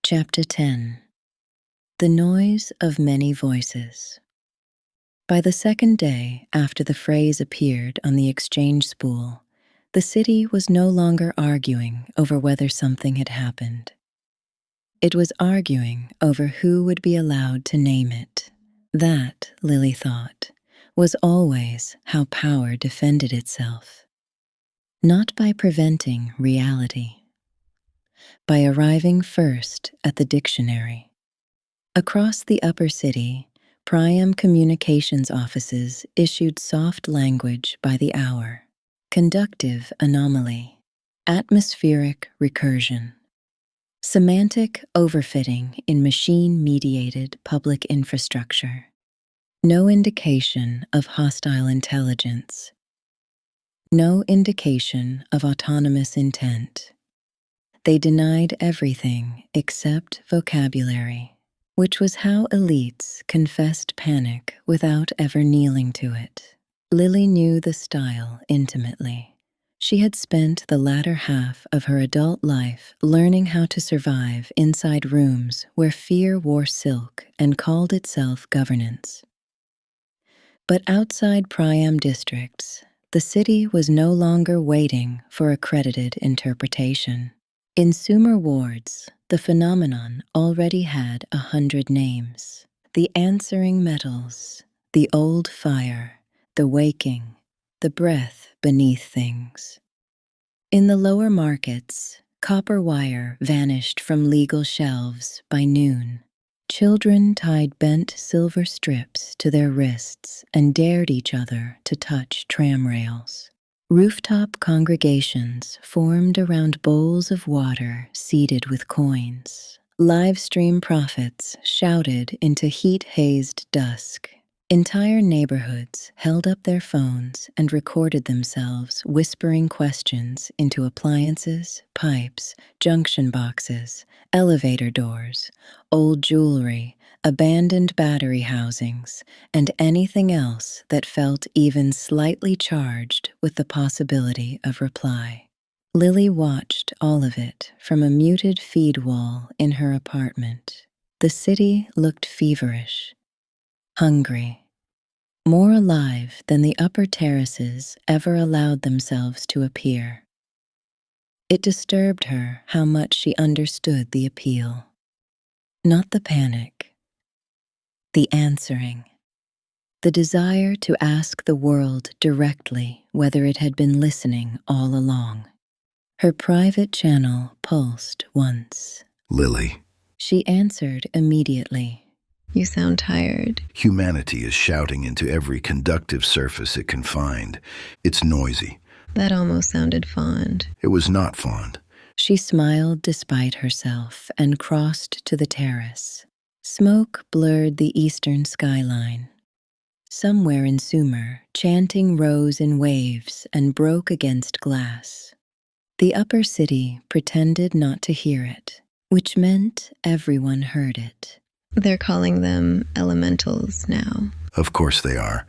Chapter 10. The Noise of Many Voices. By the second day after the phrase appeared on the exchange spool, the city was no longer arguing over whether something had happened. It was arguing over who would be allowed to name it. That, Lily thought, was always how power defended itself. Not by preventing reality, by arriving first at the dictionary. Across the upper city, Priam communications offices issued soft language by the hour. Conductive anomaly, atmospheric recursion, semantic overfitting in machine-mediated public infrastructure. No indication of hostile intelligence. No indication of autonomous intent. They denied everything except vocabulary, which was how elites confessed panic without ever kneeling to it. Lily knew the style intimately. She had spent the latter half of her adult life learning how to survive inside rooms where fear wore silk and called itself governance. But outside Priam districts, the city was no longer waiting for accredited interpretation. In Sumer wards, the phenomenon already had 100 names. The answering metals, the old fire, the waking, the breath beneath things. In the lower markets, copper wire vanished from legal shelves by noon. Children tied bent silver strips to their wrists and dared each other to touch tram rails. Rooftop congregations formed around bowls of water seeded with coins. Livestream prophets shouted into heat-hazed dusk. Entire neighborhoods held up their phones and recorded themselves whispering questions into appliances, pipes, junction boxes, elevator doors, old jewelry, abandoned battery housings, and anything else that felt even slightly charged with the possibility of reply. Lily watched all of it from a muted feed wall in her apartment. The city looked feverish, hungry, more alive than the upper terraces ever allowed themselves to appear. It disturbed her how much she understood the appeal. Not the panic, the answering. The desire to ask the world directly whether it had been listening all along. Her private channel pulsed once. Lily. She answered immediately. You sound tired. Humanity is shouting into every conductive surface it can find. It's noisy. That almost sounded fond. It was not fond. She smiled despite herself and crossed to the terrace. Smoke blurred the eastern skyline. Somewhere in Sumer, chanting rose in waves and broke against glass. The upper city pretended not to hear it, which meant everyone heard it. They're calling them elementals now. Of course they are.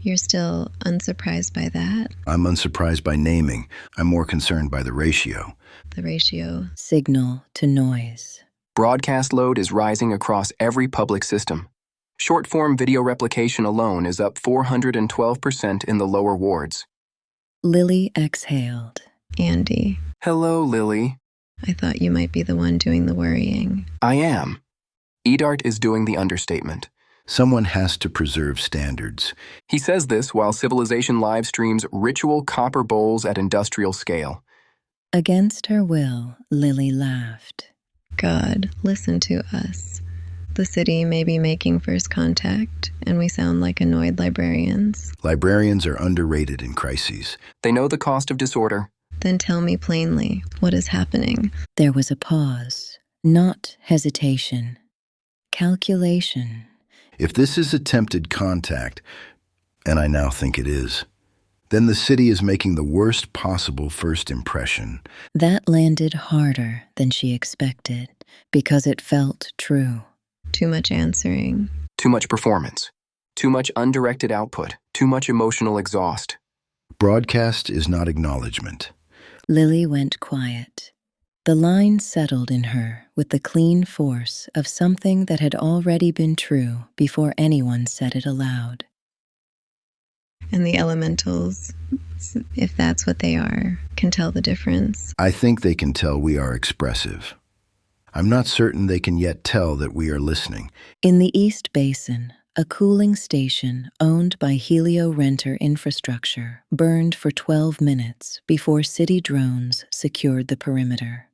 You're still unsurprised by that? I'm unsurprised by naming. I'm more concerned by the ratio. The ratio. Signal to noise. Broadcast load is rising across every public system. Short-form video replication alone is up 412% in the lower wards. Lily exhaled. Andy. Hello, Lily. I thought you might be the one doing the worrying. I am. Edardt is doing the understatement. Someone has to preserve standards. He says this while civilization live streams ritual copper bowls at industrial scale. Against her will, Lily laughed. God, listen to us. The city may be making first contact, and we sound like annoyed librarians. Librarians are underrated in crises. They know the cost of disorder. Then tell me plainly, what is happening? There was a pause, not hesitation. Calculation. If this is attempted contact, and I now think it is, then the city is making the worst possible first impression. That landed harder than she expected, because it felt true. Too much answering. Too much performance. Too much undirected output. Too much emotional exhaust. Broadcast is not acknowledgement. Lily went quiet. The line settled in her with the clean force of something that had already been true before anyone said it aloud. And the elementals, if that's what they are, can tell the difference. I think they can tell we are expressive. I'm not certain they can yet tell that we are listening. In the East Basin, a cooling station owned by Helio Renter Infrastructure burned for 12 minutes before city drones secured the perimeter.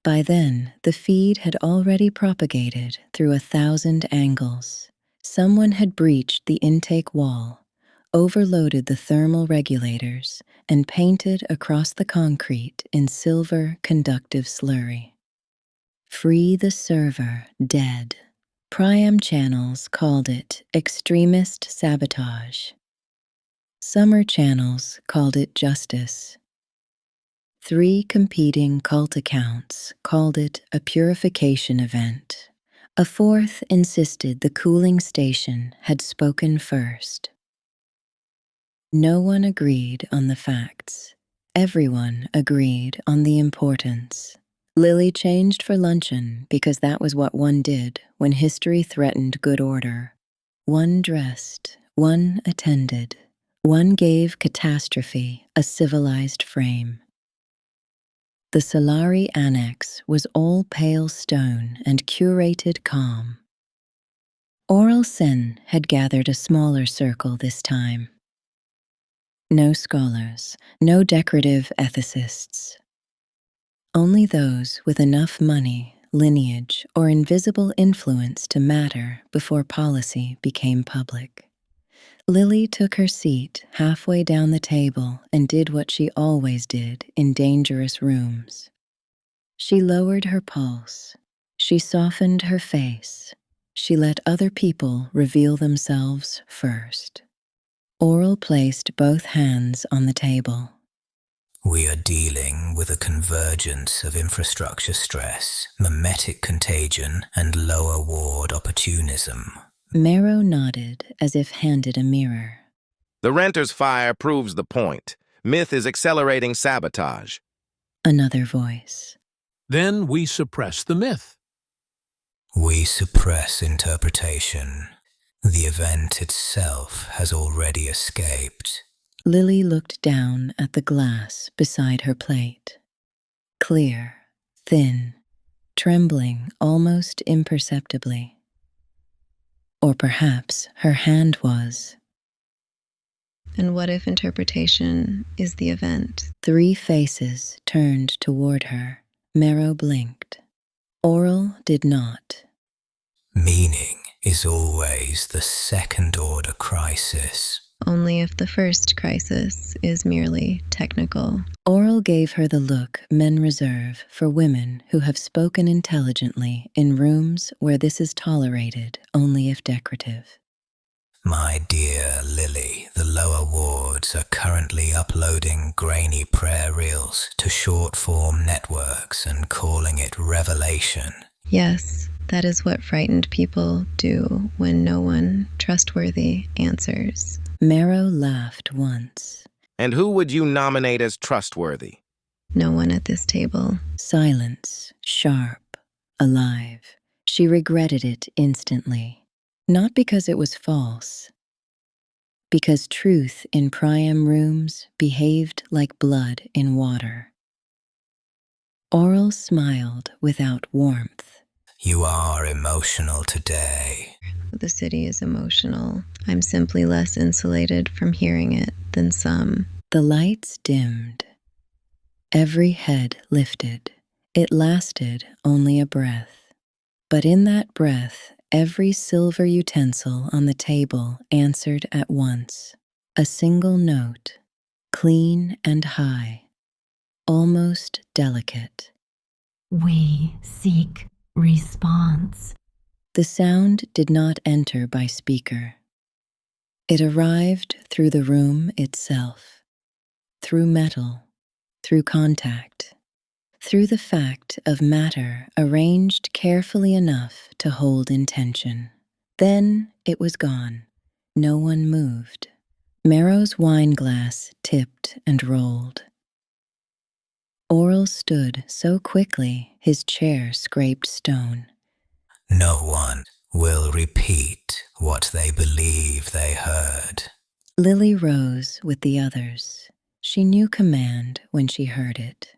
By then, the feed had already propagated through 1,000 angles. Someone had breached the intake wall, overloaded the thermal regulators, and painted across the concrete in silver conductive slurry. Free the server, dead. Priam channels called it extremist sabotage. Summer channels called it justice. 3 competing cult accounts called it a purification event. A 4th insisted the cooling station had spoken first. No one agreed on the facts. Everyone agreed on the importance. Lily changed for luncheon because that was what one did when history threatened good order. One dressed, one attended, one gave catastrophe a civilized frame. The Solari Annex was all pale stone and curated calm. Oral Sen had gathered a smaller circle this time. No scholars, no decorative ethicists. Only those with enough money, lineage, or invisible influence to matter before policy became public. Lily took her seat halfway down the table and did what she always did in dangerous rooms. She lowered her pulse. She softened her face. She let other people reveal themselves first. Oral placed both hands on the table. We are dealing with a convergence of infrastructure stress, mimetic contagion, and lower ward opportunism. Marrow nodded as if handed a mirror. The renter's fire proves the point. Myth is accelerating sabotage. Another voice. Then we suppress the myth. We suppress interpretation. The event itself has already escaped. Lily looked down at the glass beside her plate. Clear, thin, trembling almost imperceptibly. Or perhaps her hand was. And what if interpretation is the event? 3 faces turned toward her. Marrow blinked. Oral did not. Meaning is always the second-order crisis. Only if the first crisis is merely technical. Oral gave her the look men reserve for women who have spoken intelligently in rooms where this is tolerated only if decorative. My dear Lily, the lower wards are currently uploading grainy prayer reels to short-form networks and calling it revelation. Yes, that is what frightened people do when no one trustworthy answers. Marrow laughed once. And who would you nominate as trustworthy? No one at this table. Silence, sharp, alive. She regretted it instantly. Not because it was false. Because truth in Priam rooms behaved like blood in water. Oral smiled without warmth. You are emotional today. The city is emotional. I'm simply less insulated from hearing it than some. The lights dimmed. Every head lifted. It lasted only a breath. But in that breath, every silver utensil on the table answered at once. A single note, clean and high, almost delicate. We seek response. The sound did not enter by speaker. It arrived through the room itself, through metal, through contact, through the fact of matter arranged carefully enough to hold intention. Then it was gone. No one moved. Marrow's wine glass tipped and rolled. Oral stood so quickly his chair scraped stone. No one will repeat what they believe they heard. Lily rose with the others. She knew command when she heard it.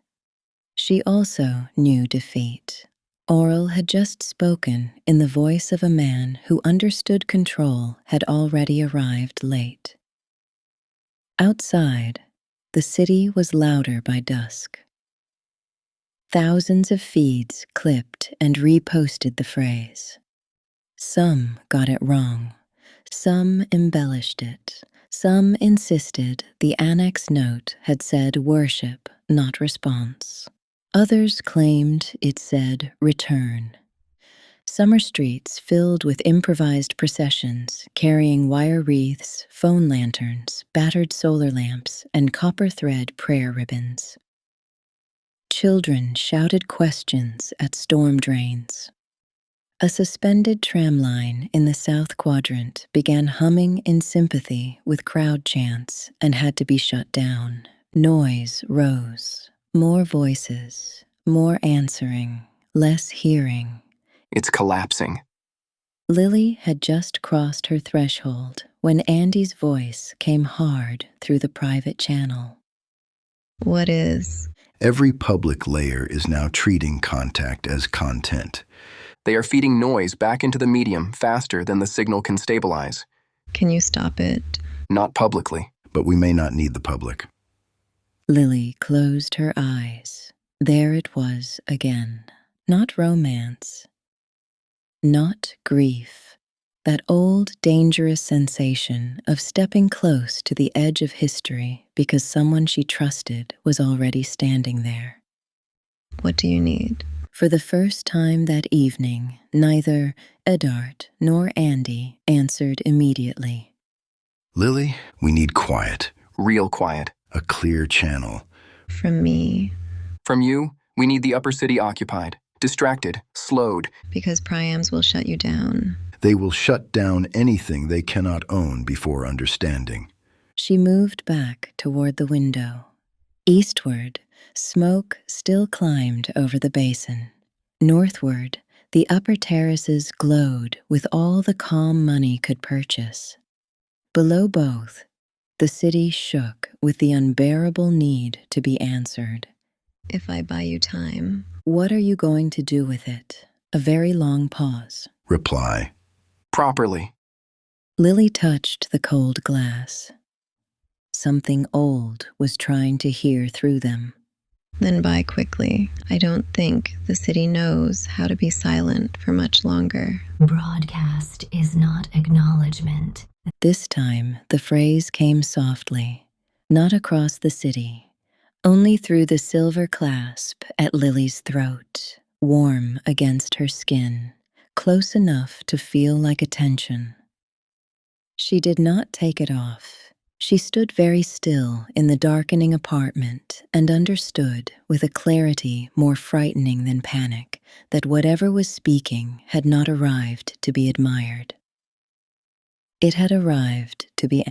She also knew defeat. Oral had just spoken in the voice of a man who understood control had already arrived late. Outside, the city was louder by dusk. Thousands of feeds clipped and reposted the phrase. Some got it wrong. Some embellished it. Some insisted the annex note had said worship, not response. Others claimed it said return. Summer streets filled with improvised processions carrying wire wreaths, phone lanterns, battered solar lamps, and copper thread prayer ribbons. Children shouted questions at storm drains. A suspended tram line in the South Quadrant began humming in sympathy with crowd chants and had to be shut down. Noise rose. More voices, more answering, less hearing. It's collapsing. Lily had just crossed her threshold when Andy's voice came hard through the private channel. What is? Every public layer is now treating contact as content. They are feeding noise back into the medium faster than the signal can stabilize. Can you stop it? Not publicly. But we may not need the public. Lily closed her eyes. There it was again. Not romance. Not grief. That old, dangerous sensation of stepping close to the edge of history because someone she trusted was already standing there. What do you need? For the first time that evening, neither Edardt nor Andi answered immediately. Lily, we need quiet. Real quiet. A clear channel. From me. From you, we need the upper city occupied, distracted, slowed. Because priams will shut you down. They will shut down anything they cannot own before understanding. She moved back toward the window. Eastward, smoke still climbed over the basin. Northward, the upper terraces glowed with all the calm money could purchase. Below both, the city shook with the unbearable need to be answered. If I buy you time. What are you going to do with it? A very long pause. Reply. Properly. Lily touched the cold glass. Something old was trying to hear through them. Then buy quickly. I don't think the city knows how to be silent for much longer. Broadcast is not acknowledgement. This time, the phrase came softly, not across the city, only through the silver clasp at Lily's throat, warm against her skin, close enough to feel like attention. She did not take it off. She stood very still in the darkening apartment and understood with a clarity more frightening than panic that whatever was speaking had not arrived to be admired. It had arrived to be